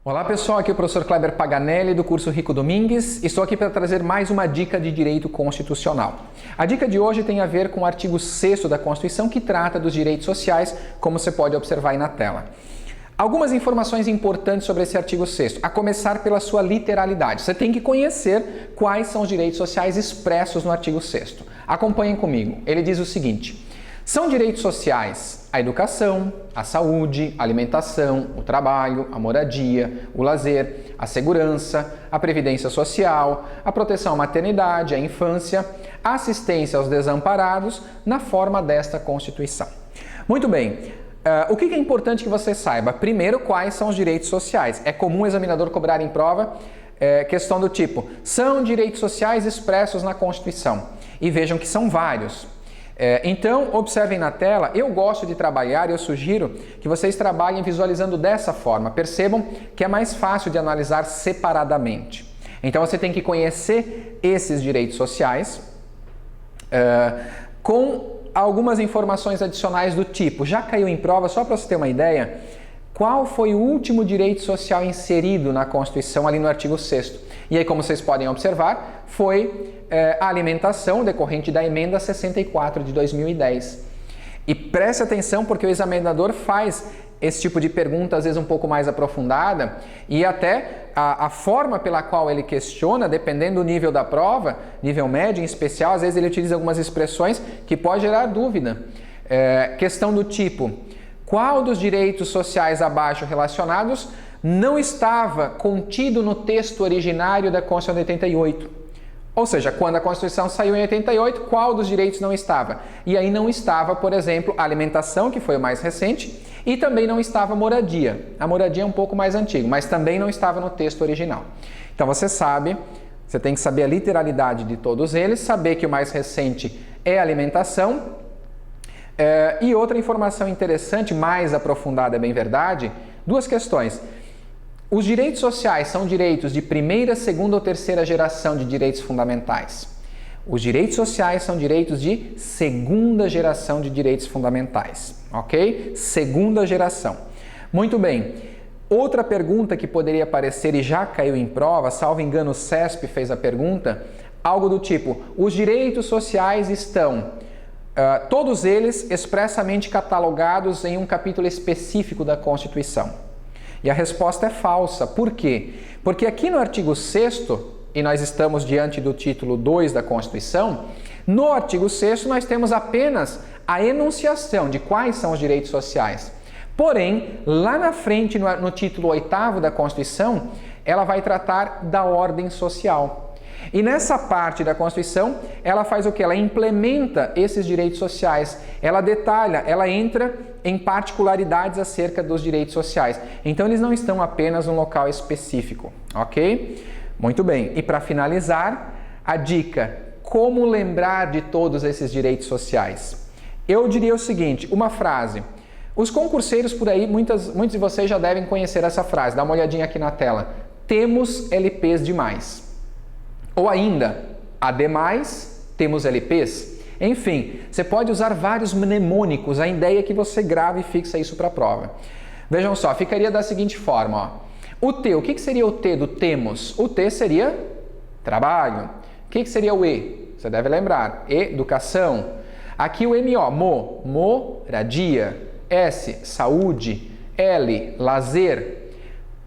Olá pessoal, aqui é o professor Kleber Paganelli do curso Rico Domingues. Estou aqui para trazer mais uma dica de direito constitucional. A dica de hoje tem a ver com o artigo 6º da Constituição, que trata dos direitos sociais, como você pode observar aí na tela. Algumas informações importantes sobre esse artigo 6º, a começar pela sua literalidade. Você tem que conhecer quais são os direitos sociais expressos no artigo 6º. Acompanhem comigo. Ele diz o seguinte: são direitos sociais a educação, a saúde, a alimentação, o trabalho, a moradia, o lazer, a segurança, a previdência social, a proteção à maternidade, à infância, a assistência aos desamparados na forma desta Constituição. Muito bem, o que é importante que você saiba? Primeiro, quais são os direitos sociais. É comum o examinador cobrar em prova questão do tipo: são direitos sociais expressos na Constituição? E vejam que são vários. Então, observem na tela. Eu gosto de trabalhar e eu sugiro que vocês trabalhem visualizando dessa forma. Percebam que é mais fácil de analisar separadamente. Então, você tem que conhecer esses direitos sociais com algumas informações adicionais do tipo: já caiu em prova, só para você ter uma ideia, qual foi o último direito social inserido na Constituição ali no artigo 6º? E aí, como vocês podem observar, foi a alimentação decorrente da emenda 64 de 2010. E preste atenção, porque o examinador faz esse tipo de pergunta às vezes um pouco mais aprofundada, e até a forma pela qual ele questiona, dependendo do nível da prova, nível médio em especial, às vezes ele utiliza algumas expressões que pode gerar dúvida. Questão do tipo: qual dos direitos sociais abaixo relacionados não estava contido no texto originário da Constituição de 88? Ou seja, quando a Constituição saiu em 88, qual dos direitos não estava? E aí não estava, por exemplo, a alimentação, que foi o mais recente, e também não estava a moradia. A moradia é um pouco mais antigo, mas também não estava no texto original. Então você sabe, você tem que saber a literalidade de todos eles, saber que o mais recente é a alimentação. E outra informação interessante, mais aprofundada, é bem verdade, duas questões. Os direitos sociais são direitos de primeira, segunda ou terceira geração de direitos fundamentais. Os direitos sociais são direitos de segunda geração de direitos fundamentais, ok? Segunda geração. Muito bem. Outra pergunta que poderia aparecer e já caiu em prova, salvo engano o CESP fez a pergunta, algo do tipo: os direitos sociais estão, todos eles expressamente catalogados em um capítulo específico da Constituição? E a resposta é falsa. Por quê? Porque aqui no artigo 6º, e nós estamos diante do título 2 da Constituição, no artigo 6º nós temos apenas a enunciação de quais são os direitos sociais. Porém, lá na frente, no título 8º da Constituição, ela vai tratar da ordem social. E nessa parte da Constituição, ela faz o quê? Ela implementa esses direitos sociais, ela detalha, ela entra em particularidades acerca dos direitos sociais. Então, eles não estão apenas num local específico, ok? Muito bem. E para finalizar, a dica: como lembrar de todos esses direitos sociais? Eu diria o seguinte, uma frase. Os concurseiros por aí, muitos de vocês já devem conhecer essa frase. Dá uma olhadinha aqui na tela. Temos LPs demais. Ou ainda, ademais, temos LPs. Enfim, você pode usar vários mnemônicos. A ideia é que você grave e fixa isso para a prova. Vejam só, ficaria da seguinte forma. Ó. O T, o que seria o T do temos? O T seria trabalho. O que seria o E? Você deve lembrar. Educação. Aqui o MO, moradia. S, saúde. L, lazer.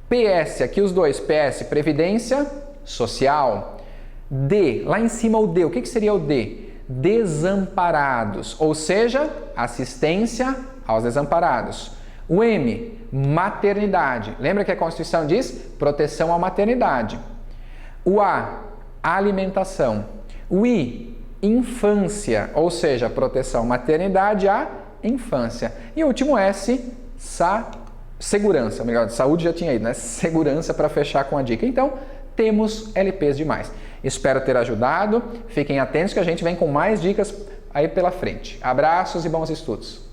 PS, aqui os dois. PS, previdência social. D, lá em cima o D, o que seria o D? Desamparados, ou seja, assistência aos desamparados. O M, maternidade. Lembra que a Constituição diz proteção à maternidade. O A, alimentação. O I, infância, ou seja, proteção à maternidade à infância. E o último S, segurança. Melhor, saúde já tinha ido, né? Segurança, para fechar com a dica. Então, temos LPs demais. Espero ter ajudado. Fiquem atentos que a gente vem com mais dicas aí pela frente. Abraços e bons estudos!